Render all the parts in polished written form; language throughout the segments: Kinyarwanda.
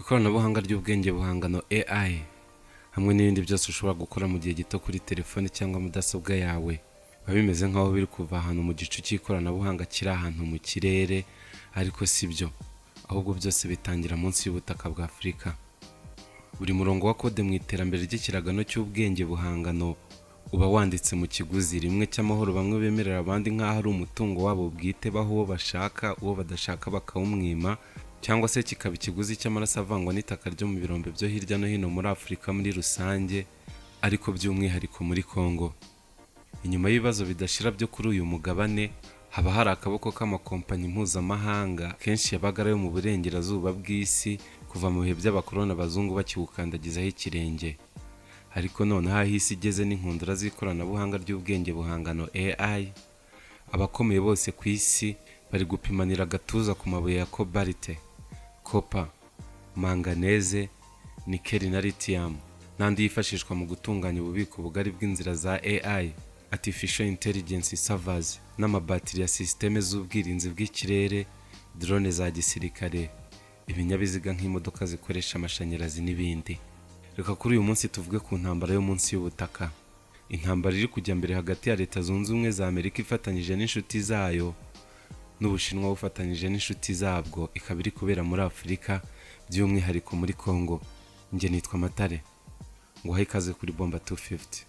Ikoranabuhanga ry'ubwenge buhangano AI hamwe n'ibindi byose ushobora gukora mu gihe gito kuri telefone cyangwa mudasobwa yawe biba bimeze nk'aho biri kuva ahantu mu gicu cy'ikoranabuhanga kiri ahantu mu kirere, ariko si byo, ahubwo byose bitangira munsi y'ubutaka bwa Afurika. Buri murongo wa kode mu iterambere ry'ikiragano cy'ubwenge buhangano uba wanditse mu kiguzi rimwe cy'amahoro bamwe bemerera abandi nk'aho ari umutungo wabo bwite, baho uwo bashaka, uwo badashaka bakawumwima, cyangwa se kikaba ikiguzi cy'amaraso avangwa n'itaka ryo mu birombe byo hirya no hino muri Afurika muri rusange, ariko by'umwihariko muri Congo. Inyuma y'ibibazo bidashira byo kuri uyu mugabane haba hari akaboko k'amakompanyi mpuzamahanga kenshi yabaga ari ayo mu burengerazuba bw'isi kuva mu bihe by'abakoroni abazungu bakiwukandagizaho ikirenge. Ariko noneho aho isi igeze n'inkundura z'ikoranabuhanga ry'ubwenge buhangano AI, abakomeye bose ku isi bari gupimanira agatuza ku mabuye ya kobalite, copper, manganese, nickel na lithium n'andi yifashishwa mu gutunganya ububiko bugari bw'inzira za AI, artificial intelligence servers n'amabatiri ya systeme z'ubwirinzi bw'ikirere, drone za gisirikare, ibinyabiziga nk'imodoka zikoresha amashanyarazi n'ibindi. Reka kuri uyu munsi tuvuge ku ntambara yo munsi y'ubutaka. Intambara iri kujya mbere hagati ya Leta Zunze Ubumwe za Amerika ifatanyije n'inshuti zayo n'Ubushinwa bufatanyije n'inshuti zabwo, ikaba iri kubera muri Afurika, by'umwihariko muri Congo. Njye nitwa Matare, nguhaye ikaze kuri Bomba 250.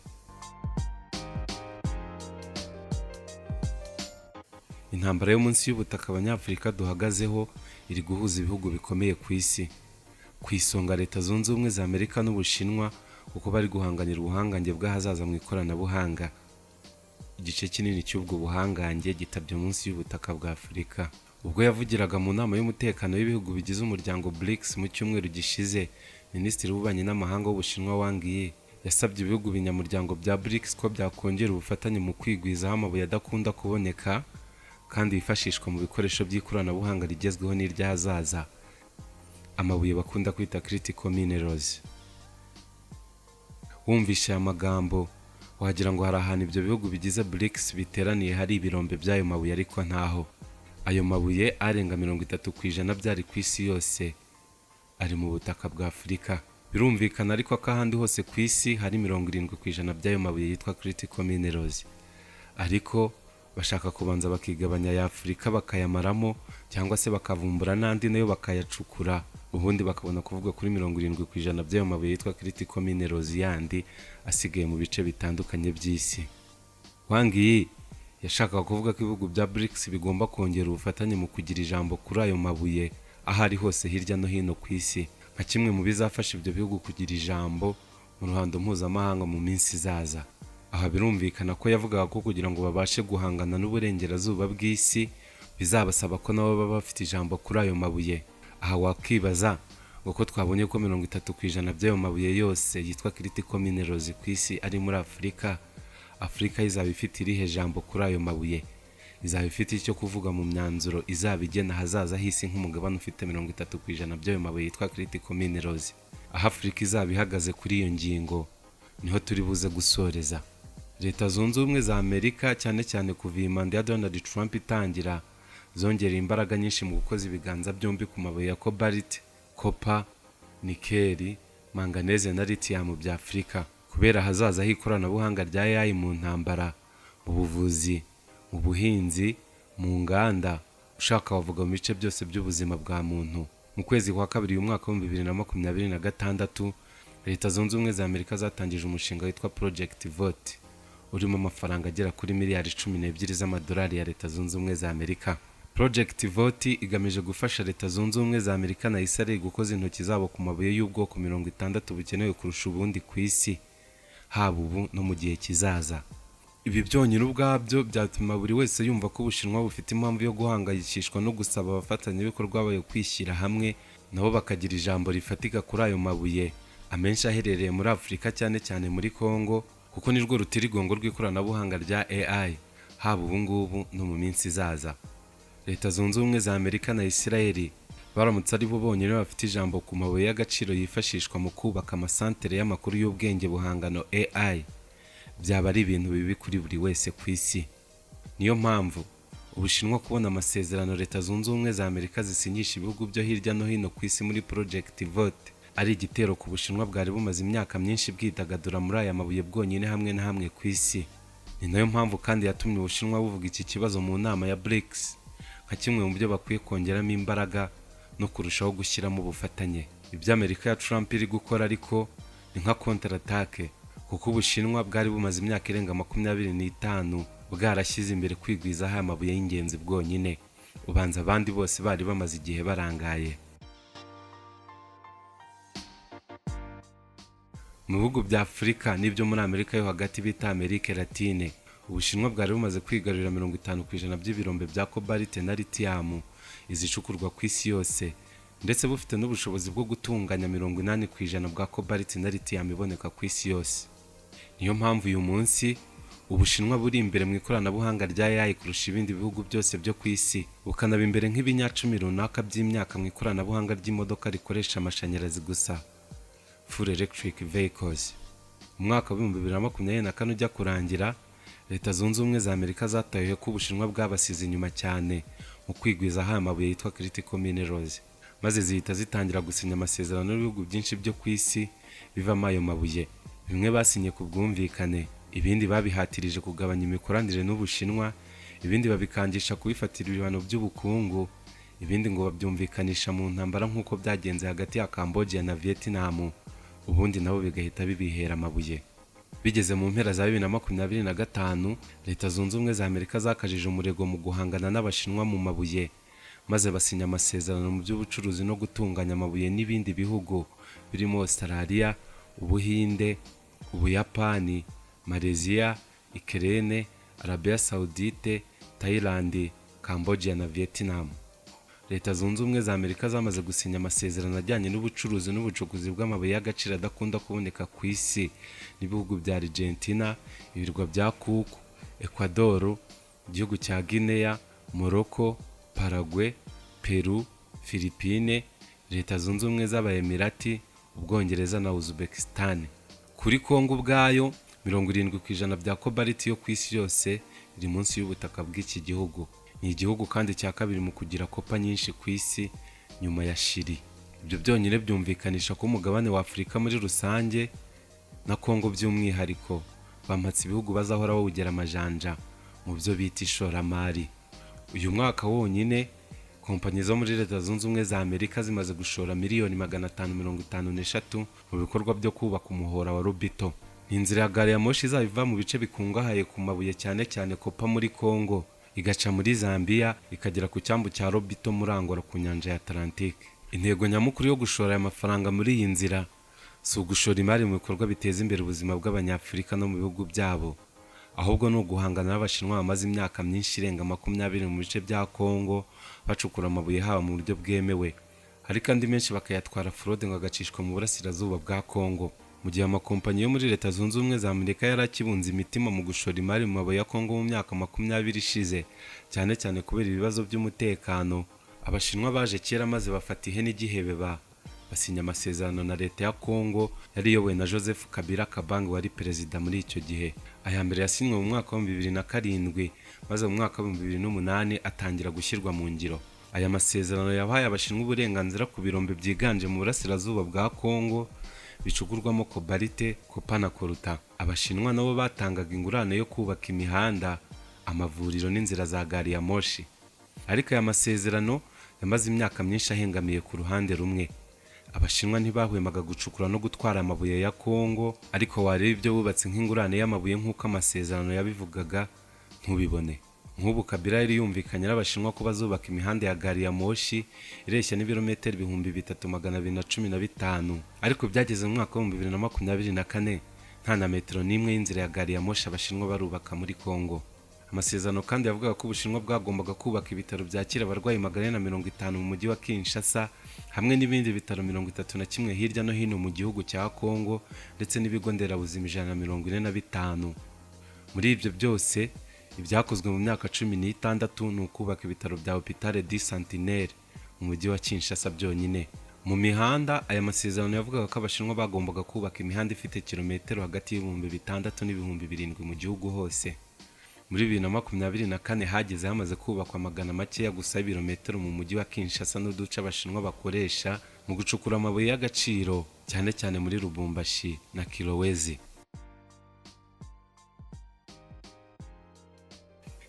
Intambara yo munsi y'ubutaka abanyafurika duhagazeho iri guhuza ibihugu bikomeye ku isi. Ku isonga Leta Zunze Ubumwe za Amerika n'Ubushinwa, kuko bari guhanganira ubuhangange bw'ahazaza mu ikoranabuhanga. Igice kinini cy'ubwo buhangange gitabye munsi y'ubutaka bwa Afurika. Ubwo yavugiraga mu nama y'umutekano w'ibihugu bigize umuryango BRICS mu cyumweru gishize, Minisitiri w'Ububanyi n'Amahanga w'Ubushinwa Wang Yi yasabye ibihugu binyamuryango bya BRICS ko byakongera ubufatanye mu kwigwizaho amabuye adakunda kuboneka kandi yifashishwa mu bikoresho by'ikoranabuhanga rigezweho n'iry'ahazaza, amabuye bakunda kwita critical minerals. Wumvishe aya magambo wagira ngo hari ahantu ibyo bihugu bigize BRICS biteraniye hari ibirombe by'ayo mabuye, ariko ntaho. Ayo mabuye arenga 30% byari ku isi yose ari mu butaka bwa Afurika. Birumvikana ariko ko ahandi hose ku isi hari 70% by'ayo mabuye yitwa critical minerals, ariko bashaka kubanza bakigabanya ya Afurika bakayamaramo, cyangwa se bakavumbura n'andi nayo bakayacukura, ubundi bakabona kuvuga kuri 70% by'ayo mabuye yitwa critical minerals yandi asigaye mu bice bitandukanye by'isi. Wang Yi yashakaga kuvuga ko ibihugu bya BRICS bigomba kongera ubufatanye mu kugira ijambo kuri ayo mabuye ahari hose hirya no hino ku isi, nka kimwe mu bizafasha ibyo bihugu kugira ijambo mu ruhando mpuzamahanga mu minsi izaza. Aha birumvikana ko yavugaga ko kugira ngo babashe guhangana n'uburengerazuba bw'isi bizabasaba ko nabo baba bafite ijambo kuri ayo mabuye. Aha wakibaza ngo ko twabonye ko 30% by'ayo mabuye yose yitwa critical minerals ku isi ari muri Afurika, Afurika izaba ifite irihe jambo kuri ayo mabuye? Izaba ifite icyo kuvuga mu myanzuro izaba igena hazaza hisi nk'umugabane ufite 30% by'ayo mabuye yitwa critical minerals? Aha Afurika izaba ihagaze kuri iyo ngingo niho turi buze gusoreza. Leta Zunze Ubumwe za Amerika cyane cyane kuva manda ya Donald Trump itangira, zongera imbaraga nyinshi mu gukoza ibiganza byombi ku mabuye ya cobalt, copper, nickel, manganese na lithium bya Afurika, kubera hazaza h'ikoranabuhanga rya AI mu ntambara, mu buvuzi, mu buhinzi, mu nganda, ushaka wavuga mu bice byose by'ubuzima bwa muntu. Mu kwezi kwa kabiri y'umwaka wa 2026, Leta Zunze Ubumwe za Amerika zatangije umushinga witwa Project Vote, urimo amafaranga agera kuri miliyari 12 z'amadolari ya Leta Zunze Ubumwe za Amerika. Project Vote igamije gufasha Leta Zunze Ubumwe za Amerika na Israel gukoza intoki zabo ku mabuye y'ubwoko 60 bukenewe kurusha ubundi ku isi, haba ubu no mu gihe kizaza. Ibi byonyine ubwabyo byatuma buri wese yumva ko Ubushinwa bufite impamvu yo guhangayikishwa no gusaba abafatanyabikorwa bayo kwishyira hamwe nabo bakagira ijambo rifatika kuri ayo mabuye, amenshi aherereye muri Afurika cyane cyane muri Congo, kuko nirwo rutirigongo rw'ikoranabuhanga rya AI, haba ubu ngubu no mu minsi izaza. Leta Zunze Ubumwe za Amerika na Israel baramutse ari bo bonyine bafite ijambo ku mabuye y'agaciro yifashishwa mu kubaka amasantere y'amakuru y'ubwenge buhangano AI, byaba ari ibintu bibi kuri buri wese ku isi. Niyo mpamvu Ubushinwa kubona amasezerano Leta Zunze Ubumwe za Amerika zisinyisha ibihugu byo hirya no hino ku isi muri Project Vote ari igitero ku Bushinwa bwari bumaze imyaka myinshi bwidagadura muri aya mabuye bwonyine hamwe na hamwe ku isi. Ni nayo mpamvu kandi yatumye Ubushinwa buvuga iki kibazo mu nama ya BRICS nka kimwe mu byo bakwiye kongeramo imbaraga no kurushaho gushyiramo ubufatanye. Ibyo Amerika ya Trump iri gukora ariko ni nka counter attack, kuko Ubushinwa bwari bumaze imyaka irenga 25 bwarashyize imbere kwigwizaho amabuye y'ingenzi bwonyine, ubanza abandi bose bari bamaze igihe barangaye. Mu bihugu bya Afurika n'ibyo muri Amerika yo hagati bita Amerika Latine, Ubushinwa bwari bumaze kwigarurira 50% by'ibirombe bya cobalt na lithium izicukurwa ku isi yose, ndetse bufite n'ubushobozi bwo gutunganya 80% bwa cobalt na lithium iboneka ku isi yose. Niyo mpamvu uyu munsi Ubushinwa buri imbere mu ikoranabuhanga rya AI kurusha ibindi bihugu byose byo ku isi, bukanaba imbere nk'ibinyacumi runaka by'imyaka mu ikoranabuhanga ry'imodoka rikoresha amashanyarazi gusa, full electric vehicles. Umwaka wa 2024 ujya kurangira, Leta Zunze Ubumwe za Amerika zataye ko Ubushinwa bwabasize inyuma cyane mu kwigwizaho amabuye yitwa critical minerals, maze zihita zitangira gusinya amasezerano n'ibihugu byinshi byo ku isi bivamo ayo mabuye. Bimwe basinye ku bwumvikane, ibindi babihatirije kugabanya imikoranire n'Ubushinwa, ibindi babikangisha kubifatira ibihano by'ubukungu, ibindi ngo babyumvikanisha mu ntambara nk'uko byagenze hagati ya Cambodia na Vietnam, ubundi nabo bigahita bibihera amabuye. Bigeze mu mpera za 2025, Leta Zunze Ubumwe za Amerika zakajije umurego mu guhangana n'Abashinwa mu mabuye, maze basinya amasezerano mu by'ubucuruzi no gutunganya amabuye n'ibindi bihugu birimo Australia, Ubuhinde, Ubuyapani, Malaysia, Ukraine, Arabia Saudite, Thailand, Cambodia na Vietnam. Leta Zunze Ubumwe za Amerika zamaze gusinya amasezerano ajyanye n'ubucuruzi n'ubucukuzi bw'amabuye y'agaciro adakunda kuboneka ku isi n'ibihugu bya Argentina, ibirwa bya Cook, Ecuador, igihugu cya Guinea, Morocco, Paraguay, Peru, Philippines, Leta Zunze Ubumwe z'Abaemirati, Ubwongereza na Uzbekistan. Kuri Kongo ubwayo 70% bya cobalt yo ku isi yose iri munsi y'ubutaka bw'iki gihugu. Ni igihugu kandi cya kabiri mu kugira kopa nyinshi ku isi nyuma ya Chili. Ibyo byonyine byumvikanisha ko umugabane wa Afurika muri rusange na Kongo by'umwihariko bampatse ibihugu bazahora bawugera amajanja mu byo bita ishoramari. Uyu mwaka wonyine kompanyi zo muri Leta Zunze Ubumwe za Amerika zimaze gushora miliyoni 553 mu bikorwa byo kubaka umuhora wa Lobito. Inzira ya gari ya moshi izabiva mu bice bikungahaye ku mabuye cyane cyane kopa muri Kongo, igaca muri Zambia ikagera ku cyambu cya Lobito muri Angola ku nyanja ya Atlantique. Intego nyamukuru yo gushora aya mafaranga muri iyi nzira si ugushora imari mu bikorwa biteza imbere ubuzima bw'Abanyafurika no mu bihugu byabo, ahubwo ni uguhangana n'Abashinwa bamaze imyaka myinshi irenga 20 mu bice bya Kongo bacukura amabuye haba mu buryo bwemewe, hari kandi menshi bakayatwara fraude ngo agacishwa mu burasirazuba bwa Kongo. Mu gihe amakompanyi yo muri Leta Zunze Ubumwe za Amerika yarakibunze imitima mu gushora imari mu mabuye ya Kongo mu myaka 20 ishize, cyane cyane kubera ibibazo by'umutekano, Abashinwa baje kera maze bafata ihene igihebe basinya amasezerano na Leta ya Kongo yari iyobowe na Joseph Kabila Kabange wari perezida muri icyo gihe. Aya mbere yasinywe mu mwaka wa 2007, maze mu mwaka wa 2008 atangira gushyirwa mu ngiro. Aya masezerano yabahaye Abashinwa uburenganzira ku birombe byiganje mu burasirazuba bwa Kongo bicukurwamo cobalt, kopa na koruta. Abashinwa nabo batangaga ingurane yo kubaka imihanda, amavuriro n'inzira za gari ya moshi. Ariko aya masezerano yamaze imyaka myinshi ahengamiye ku ruhande rumwe. Abashinwa ntibahwemaga gucukura no gutwara amabuye ya Kongo, ariko wareba ibyo bubatse nk'ingurane y'amabuye nk'uko amasezerano yabivugaga ntubibone. Nk'ubu Kabila yari yumvikanye n'Abashinwa ko bazubaka imihanda ya gari ya moshi ireshya n'ibirometero 3215, ariko byageze mu mwaka wa 2024 nta na metero n'imwe y'inzira ya gari ya moshi Abashinwa barubaka muri Kongo. Amasezerano kandi yavugaga ko Ubushinwa bwagombaga kubaka ibitaro byakira abarwayi 450 mu mujyi wa Kinshasa, hamwe n'ibindi bitaro 31 hirya no hino mu gihugu cya Kongo, ndetse n'ibigo nderabuzima 145. Muri ibyo byose ibyakozwe mu myaka 16 ni ukubaka ibitaro bya Hôpital du Centenaire mu mujyi wa Kinshasa byonyine. Mu mihanda, aya masezerano yavugaga ko Abashinwa bagombaga kubaka imihanda ifite kilometero hagati y'ibihumbi 6 n'ibihumbi 7 mu gihugu hose. Muri 2024 hageze hamaze kubakwa magana makeya gusa ibirometero mu mujyi wa Kinshasa n'uduce abashinwa bakoresha mu gucukura amabuye y'agaciro cyane cyane muri Lubumbashi na Kilowezi.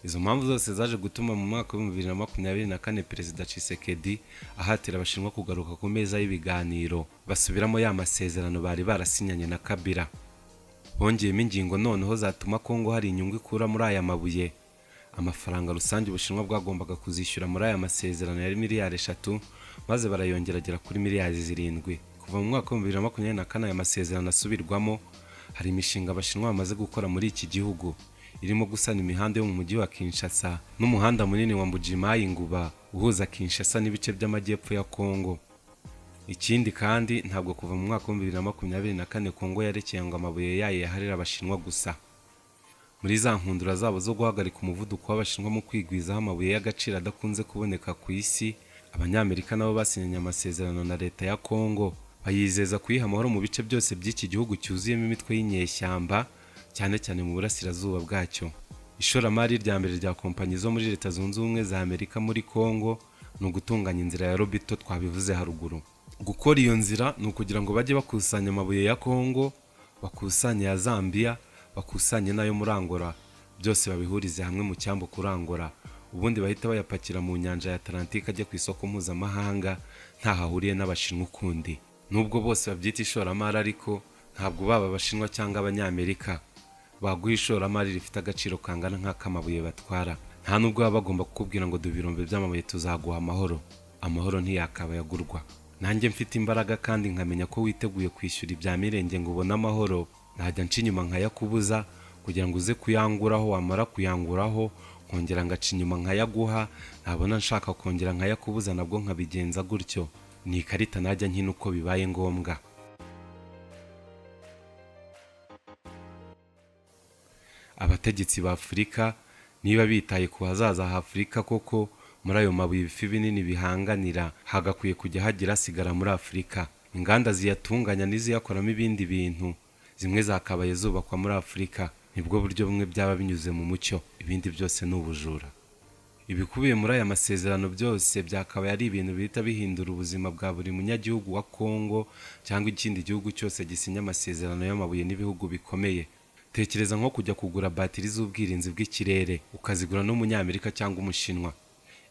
Izo mpamvu zose zaje gutuma mu mwaka wa 2024 Perezida Tshisekedi ahatira abashinwa kugaruka ku meza y'ibiganiro basubiramo ya masezerano bari barasinyanye na Kabila. Bongeyemo ingingo noneho zatuma Kongo hari inyungu ikura muri aya mabuye. Amafaranga rusange ubushinwa bwagombaga kuzishyura muri aya masezerano yari miliyari 3 maze barayongeragera kuri miliyari 7. Kuva mu mwaka wa 2024 aya masezerano asubirwamo, hari imishinga abashinwa bamaze gukora muri iki gihugu irimo gusana imihanda yo mu mujyi wa Kinshasa n'umuhanda munini wa Mbujimayi Nguba uhuza Kinshasa n'ibice by'amajyepfo ya Kongo. Ikindi kandi ntabwo kuva mu mwaka wa 2024 Kongo yarekeye ngo amabuye yayo yaharira abashinwa gusa. Muri za nkundura zabo zo guhagarika umuvuduko w'abashinwa mu kwigwizaho amabuye y'agaciro adakunze kuboneka ku isi, Abanyamerika nabo basinyanye amasezerano na leta ya Kongo bayizeza kuyiha amahoro mu bice byose by'iki gihugu cyuzuyemo imitwe y'inyeshyamba cyane cyane mu burasirazuba bwacyo. Ishoramari rya mbere rya kompanyi zo muri Leta Zunze Ubumwe za Amerika muri Kongo ni ugutunganya inzira ya Lobito twabivuze haruguru. Gukora iyo nzira ni ukugira ngo bajye bakusanya amabuye ya Kongo, bakusanya ya Zambia, bakusanye n'ayo muri Angola, byose babihurize hamwe mu cyambu kuri Angola, ubundi bahita bayapakira mu nyanja ya Atlantique ajya ku isoko mpuzamahanga ntahahuriye n'abashinwa ukundi. Nubwo bose babyita ishoramari ariko ntabwo baba abashinwa cyangwa Abanyamerika baguha ishoramari rifite agaciro kangana nk'akamabuye batwara. Nta nubwo baba bagomba kukubwira ngo ibirombe by'amabuye tuzaguha amahoro. Amahoro ntiyakaba yagurwa. Nanjye mfite imbaraga kandi nkamenya ko witeguye kwishyura ibya mirenge ngo ubone amahoro, najya nca inyuma nkayakubuza kugira ngo uze kuyanguraho, wamara kuyanguraho nkongera ngaca inyuma nkayaguha, nabona nshaka kongera nkayakubuza nabwo nkabigenza gutyo. Ni ikarita najya nkina uko bibaye ngombwa. Abategetsi ba Afurika niba bitaye ku hazaza ha Afurika koko, muri ayo mabuye ibifi binini bihanganira hagakwiye kujya hagira sigara muri Afurika. Inganda ziyatunganya n'iziyakoramo ibindi bintu zimwe zakabaye zubakwa muri Afurika. Nibwo buryo bumwe byaba binyuze mu mucyo, ibindi byose ni ubujura. Ibikubiye muri aya masezerano byose byakabaye ari ibintu bihita bihindura ubuzima bwa buri munyagihugu wa Kongo cyangwa ikindi gihugu cyose gisinya amasezerano y'amabuye n'ibihugu bikomeye. Tekereza nko kujya kugura batiri z'ubwirinzi bw'ikirere ukazigura n'Umunyamerika cyangwa Umushinwa.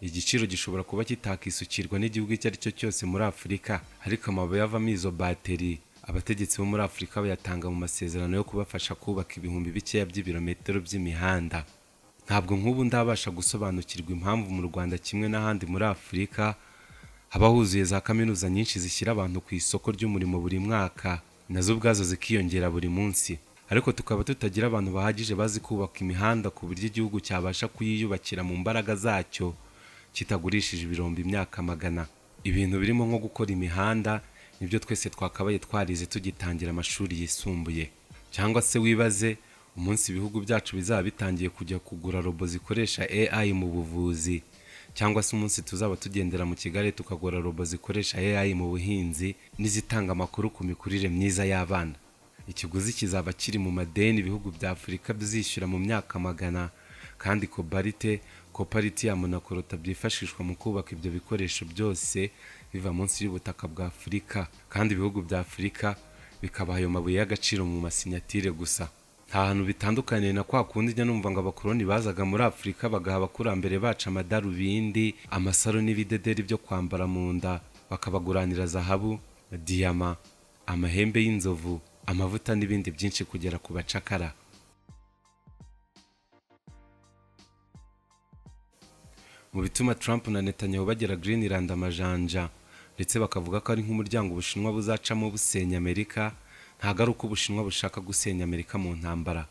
Igiciro gishobora kuba kitakisukirwa n'igihugu icyo ari cyo cyose muri Afurika, ariko amabuye avamo izo bateri abategetsi bo muri Afurika bayatanga mu masezerano yo kubafasha kubaka ibihumbi bikeya by'ibirometero by'imihanda. Ntabwo nk'ubu ndabasha gusobanukirwa impamvu mu Rwanda kimwe n'ahandi muri Afurika haba huzuye za kaminuza nyinshi zishyira abantu ku isoko ry'umurimo buri mwaka, nazo ubwazo zikiyongera buri munsi, ariko tukaba tutagira abantu bahagije bazi kubaka imihanda ku buryo igihugu cyabasha kuyiyubakira mu mbaraga zacyo kitagurishije ibirombe imyaka magana. Ibintu birimo nko gukora imihanda nibyo twese twakabaye twarize tugitangira amashuri yisumbuye. Cyangwa se wibaze umunsi ibihugu byacu bizaba bitangiye kujya kugura robo zikoresha AI mu buvuzi, cyangwa se umunsi tuzaba tugendera mu Kigali tukagura robo zikoresha AI mu buhinzi n'izitanga amakuru ku mikurire myiza y'abana. Ikiguzi kizaba kiri mu madeni ibihugu bya Afurika bizishyura mu myaka magana, kandi Coparitium na Korota byifashishwa mu kubaka ibyo bikoresho byose biva munsi y'ubutaka bwa Afurika, kandi ibihugu bya Afurika bikabaha ayo mabuye y'agaciro mu masinyatire gusa. Nta hantu bitandukaniye na kwa kundi njya numva ngo abakoloni bazaga muri Afurika bagaha abakurambere bacu amadarubindi, amasaro n'ibidederi byo kwambara mu nda, bakabaguranira zahabu, diyama, amahembe y'inzovu, amavuta n'ibindi byinshi kugera ku bacakara. Mu bituma Trump na Netanyahu bagera Greenland amajanja ndetse bakavuga ko ari nk'umuryango Ubushinwa buzacamo busenya Amerika, ntago ari uko Ubushinwa bushaka gusenya Amerika mu ntambara,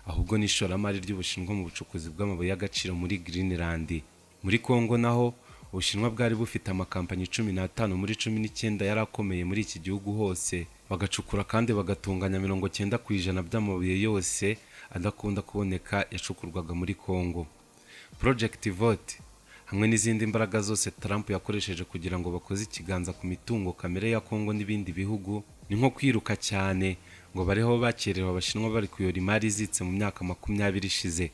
ahubwo ni ishoramari ry'Ubushinwa mu bucukuzi bw'amabuye y'agaciro muri Greenland. Muri Kongo naho Ubushinwa bwari bufite amakampanyi 15 muri 19 yari akomeye muri iki gihugu hose, bagacukura kandi bagatunganya 90% by'amabuye yose adakunda kuboneka yacukurwaga muri Kongo. Project Vote hamwe n'izindi mbaraga zose Trump yakoresheje kugira ngo bakoze ikiganza ku mitungo kamere ya Kongo n'ibindi bihugu, ni nko kwiruka cyane ngo bareho bakerewe Abashinwa bari kuyora imari izitse mu myaka 20 ishize.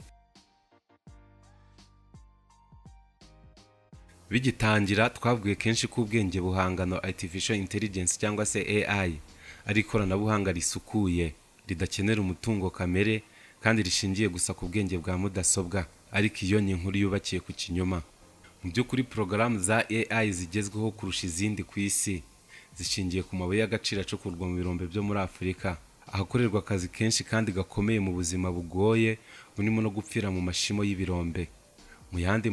Bigitangira twavuye kenshi ko ubwenge buhangano artificial intelligence cyangwa se AI ari ikoranabuhanga risukuye ridakenera umutungo kamere kandi rishingiye gusa ku bwenge bwa mudasobwa, ariko iyo ni inkuru yubakiye ku kinyoma. Mu by'ukuri porogaramu za AI zigezweho kurusha izindi ku isi zishingiye ku mabuye y'agaciro acukurwa mu birombe byo muri Afurika, ahakorerwa akazi kenshi kandi gakomeye mu buzima bugoye burimo no gupfira mu mashimo y'ibirombe. Mu yandi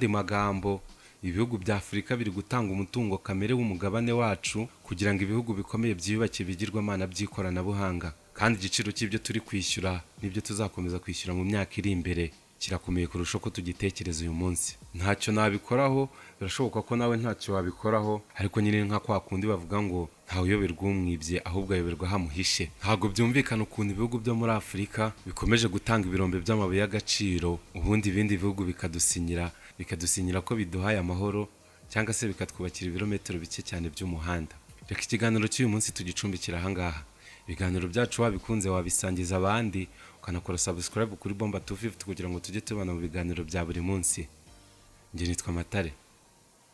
magambo ibihugu bya Afurika biri gutanga umutungo kamere w'umugabane wacu kugira ngo ibihugu bikomeye byiyubake bigirwamana by'ikoranabuhanga, kandi igiciro cy'ibyo turi kwishyura n'ibyo tuzakomeza kwishyura mu myaka iri imbere kirakomeye kurusha uko tugitekereza uyu munsi. Ntacyo nabikoraho, birashoboka ko nawe ntacyo wabikoraho, ariko nyine nka kwa kundi bavuga ngo ntawe uyoberwa umwibye ahubwo ayoberwa hamuhishe. Ntabwo byumvikana ukuntu ibihugu byo muri Afurika bikomeje gutanga ibirombe by'amabuye y'agaciro, ubundi ibindi bihugu bikadusinyira ko biduhaye amahoro cyangwa se bikatwubakira ibirometero bike cyane by'umuhanda. Reka ikiganiro cy'uyu munsi tugicumbikira ahangaha. Ibiganiro byacu wabikunze wabisangiza abandi, ukanakora subscribe kuri Bomba 250 kugira ngo tujye tubana mu biganiro bya buri munsi. Njye nitwa Matare.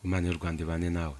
Imana y'u Rwanda ibane nawe.